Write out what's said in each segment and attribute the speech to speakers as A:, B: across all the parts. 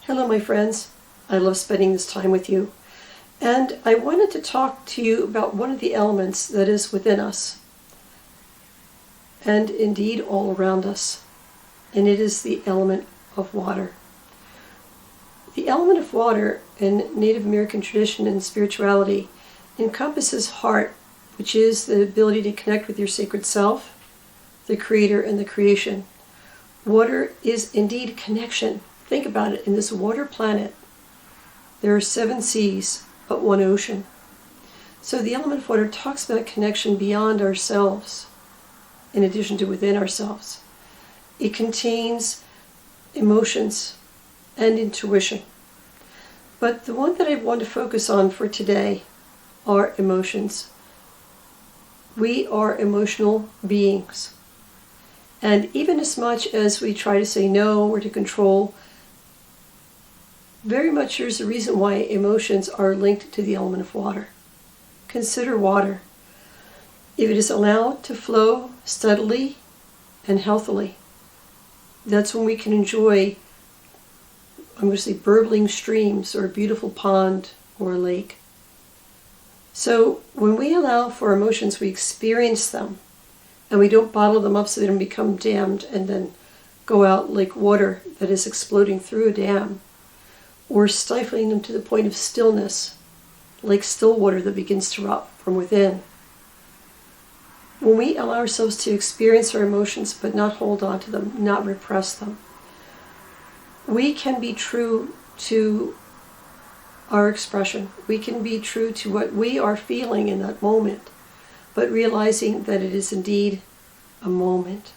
A: Hello, my friends. I love spending this time with you. And I wanted to talk to you about one of the elements that is within us, and indeed all around us. And it is the element of water. The element of water in Native American tradition and spirituality encompasses heart, which is the ability to connect with your sacred self, the creator and the creation. Water is indeed connection. Think about it. In this water planet, there are 7 seas, but 1 ocean. So the element of water talks about connection beyond ourselves, in addition to within ourselves. It contains emotions and intuition. But the one that I want to focus on for today are emotions. We are emotional beings. And even as much as we try to say no or to control, very much there's a reason why emotions are linked to the element of water. Consider water. If it is allowed to flow steadily and healthily, that's when we can enjoy, I'm going to say, burbling streams or a beautiful pond or a lake. So when we allow for emotions, we experience them, and we don't bottle them up so they don't become dammed and then go out like water that is exploding through a dam, or stifling them to the point of stillness, like still water that begins to rot from within. When we allow ourselves to experience our emotions but not hold on to them, not repress them, we can be true to our expression. We can be true to what we are feeling in that moment, but realizing that it is indeed a moment.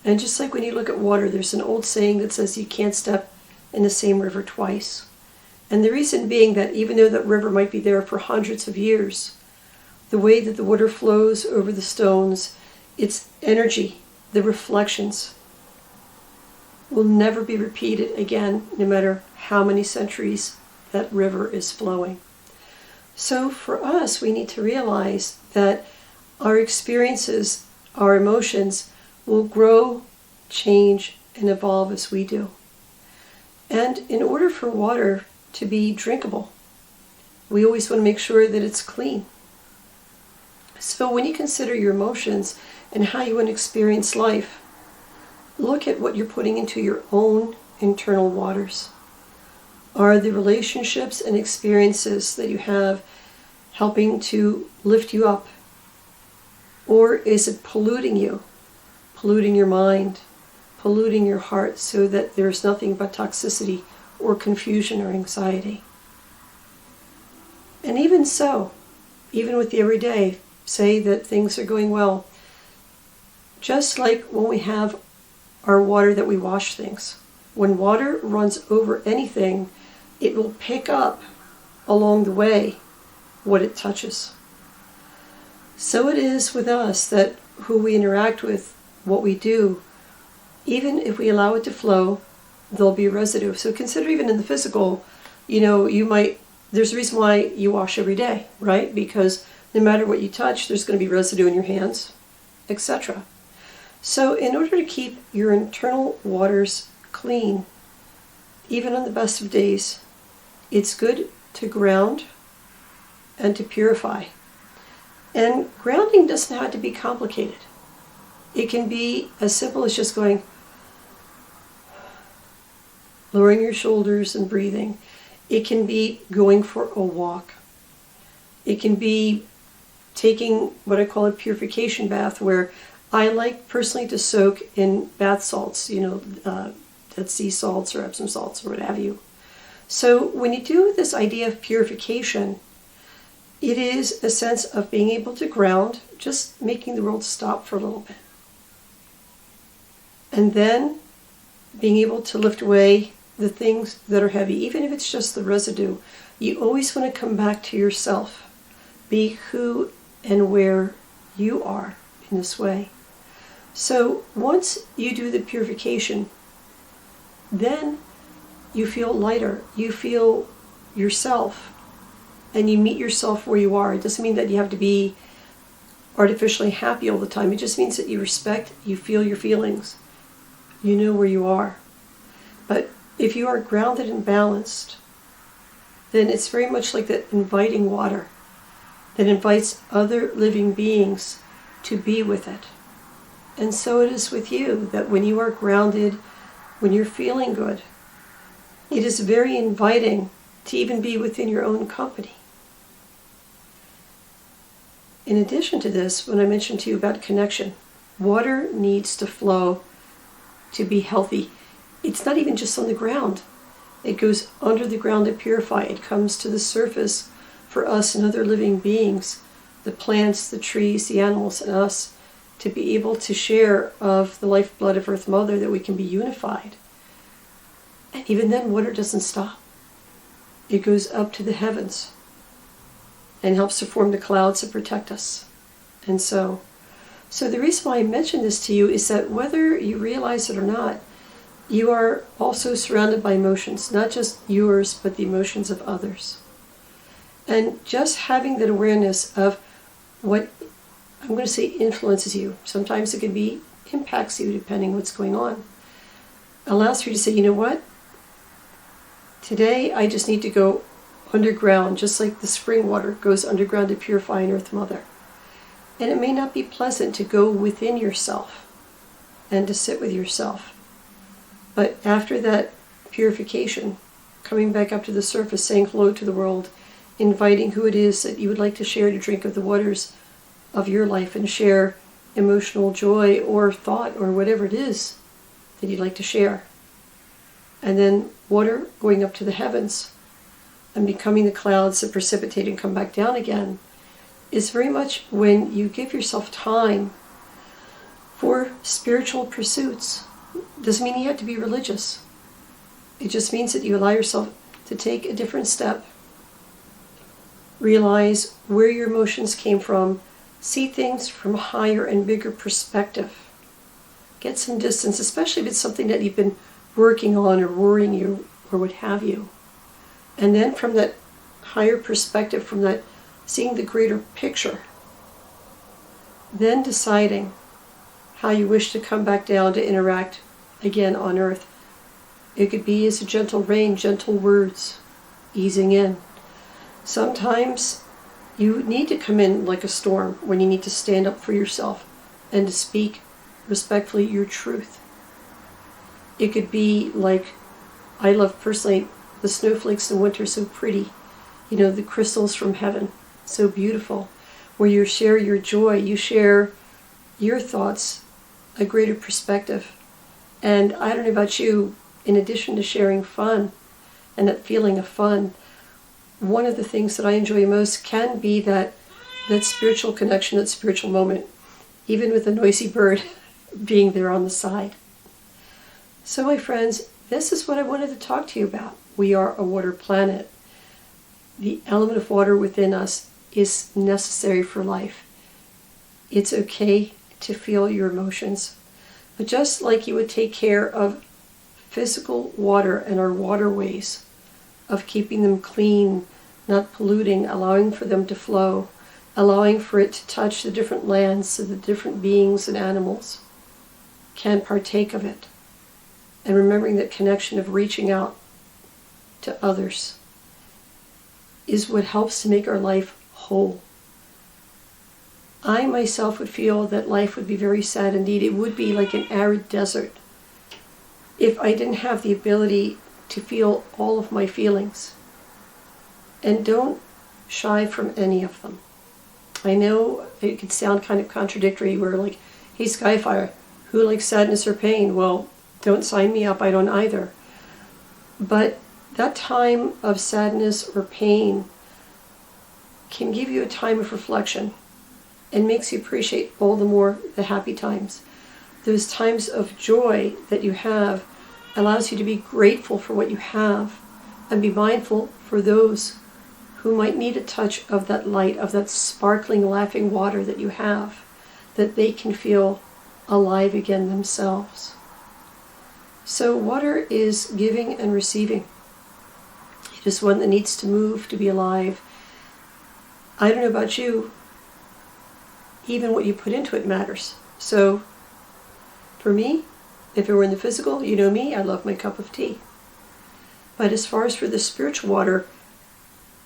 A: And just like when you look at water, there's an old saying that says you can't step in the same river twice. And the reason being that even though that river might be there for hundreds of years, the way that the water flows over the stones, its energy, the reflections, will never be repeated again, no matter how many centuries that river is flowing. So for us, we need to realize that our experiences, our emotions, will grow, change, and evolve as we do. And in order for water to be drinkable, we always want to make sure that it's clean. So when you consider your emotions and how you want to experience life, look at what you're putting into your own internal waters. Are the relationships and experiences that you have helping to lift you up? Or is it polluting you, polluting your mind, polluting your heart so that there's nothing but toxicity or confusion or anxiety? And even so, even with the everyday, say that things are going well. Just like when we have our water that we wash things. When water runs over anything, it will pick up along the way what it touches. So it is with us that who we interact with, what we do, even if we allow it to flow, there'll be residue. So consider even in the physical, there's a reason why you wash every day, right? Because no matter what you touch, there's going to be residue in your hands, etc. So in order to keep your internal waters clean, even on the best of days, it's good to ground and to purify. And grounding doesn't have to be complicated. It can be as simple as just going, lowering your shoulders and breathing. It can be going for a walk. It can be taking what I call a purification bath, where I like personally to soak in bath salts, Dead Sea salts or Epsom salts or what have you. So when you do this idea of purification, it is a sense of being able to ground, just making the world stop for a little bit. And then being able to lift away the things that are heavy, even if it's just the residue. You always want to come back to yourself. Be who and where you are in this way. So once you do the purification, then you feel lighter. You feel yourself, and you meet yourself where you are. It doesn't mean that you have to be artificially happy all the time. It just means that you respect, you feel your feelings. You know where you are. But If you are grounded and balanced, then it's very much like that inviting water that invites other living beings to be with it. And so it is with you, that when you are grounded, when you're feeling good, it is very inviting to even be within your own company. In addition to this, when I mentioned to you about connection, water needs to flow to be healthy. It's not even just on the ground. It goes under the ground to purify. It comes to the surface for us and other living beings, the plants, the trees, the animals, and us, to be able to share of the lifeblood of Earth Mother, that we can be unified. And even then, water doesn't stop. It goes up to the heavens and helps to form the clouds that protect us. And so the reason why I mention this to you is that whether you realize it or not, you are also surrounded by emotions, not just yours, but the emotions of others. And just having that awareness of what, I'm going to say, influences you. Sometimes it can be impacts you depending what's going on. Allows for you to say, you know what? Today I just need to go underground, just like the spring water goes underground to purify an Earth Mother. And it may not be pleasant to go within yourself and to sit with yourself. But after that purification, coming back up to the surface, saying hello to the world, inviting who it is that you would like to share to drink of the waters of your life and share emotional joy or thought or whatever it is that you'd like to share. And then water going up to the heavens and becoming the clouds that precipitate and come back down again is very much when you give yourself time for spiritual pursuits. Doesn't mean you have to be religious. It just means that you allow yourself to take a different step, realize where your emotions came from, see things from a higher and bigger perspective. Get some distance, especially if it's something that you've been working on or worrying you or what have you. And then from that higher perspective, from that seeing the greater picture, then deciding how you wish to come back down to interact again on earth. It could be as a gentle rain, gentle words, easing in. Sometimes you need to come in like a storm when you need to stand up for yourself and to speak respectfully your truth. It could be like, I love personally the snowflakes in winter, so pretty. You know, the crystals from heaven, so beautiful. Where you share your joy, you share your thoughts, a greater perspective. And I don't know about you, in addition to sharing fun and that feeling of fun, one of the things that I enjoy most can be that spiritual connection, that spiritual moment, even with a noisy bird being there on the side. So my friends, this is what I wanted to talk to you about. We are a water planet. The element of water within us is necessary for life. It's okay to feel your emotions. But just like you would take care of physical water and our waterways, of keeping them clean, not polluting, allowing for them to flow, allowing for it to touch the different lands so the different beings and animals can partake of it. And remembering that connection of reaching out to others is what helps to make our life whole. I myself would feel that life would be very sad indeed. It would be like an arid desert if I didn't have the ability to feel all of my feelings. And don't shy from any of them. I know it could sound kind of contradictory, where like, hey Skyfire, who likes sadness or pain? Well, don't sign me up, I don't either. But that time of sadness or pain can give you a time of reflection and makes you appreciate all the more the happy times. Those times of joy that you have allows you to be grateful for what you have and be mindful for those who might need a touch of that light, of that sparkling, laughing water that you have, that they can feel alive again themselves. So water is giving and receiving. It is one that needs to move to be alive. I don't know about you, even what you put into it matters. So for me, if it were in the physical, you know me, I love my cup of tea. But as far as for the spiritual water,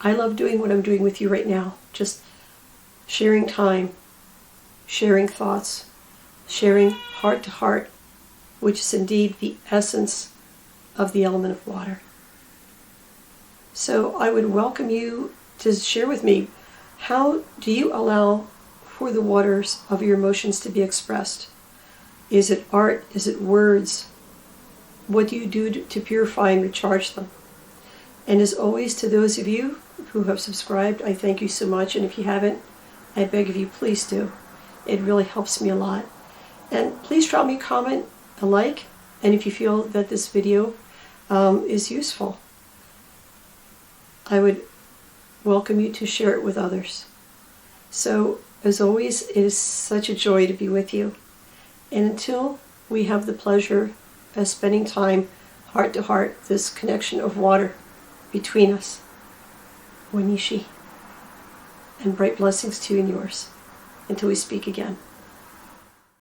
A: I love doing what I'm doing with you right now. Just sharing time, sharing thoughts, sharing heart to heart, which is indeed the essence of the element of water. So I would welcome you to share with me, how do you allow for the waters of your emotions to be expressed? Is it art? Is it words? What do you do to purify and recharge them? And as always, to those of you who have subscribed, I thank you so much. And if you haven't, I beg of you, please do. It really helps me a lot. And please drop me a comment, a like, and if you feel that this video is useful, I would welcome you to share it with others. So, as always, it is such a joy to be with you. And until we have the pleasure of spending time heart to heart, this connection of water between us, Wanishi, and bright blessings to you and yours, until we speak again.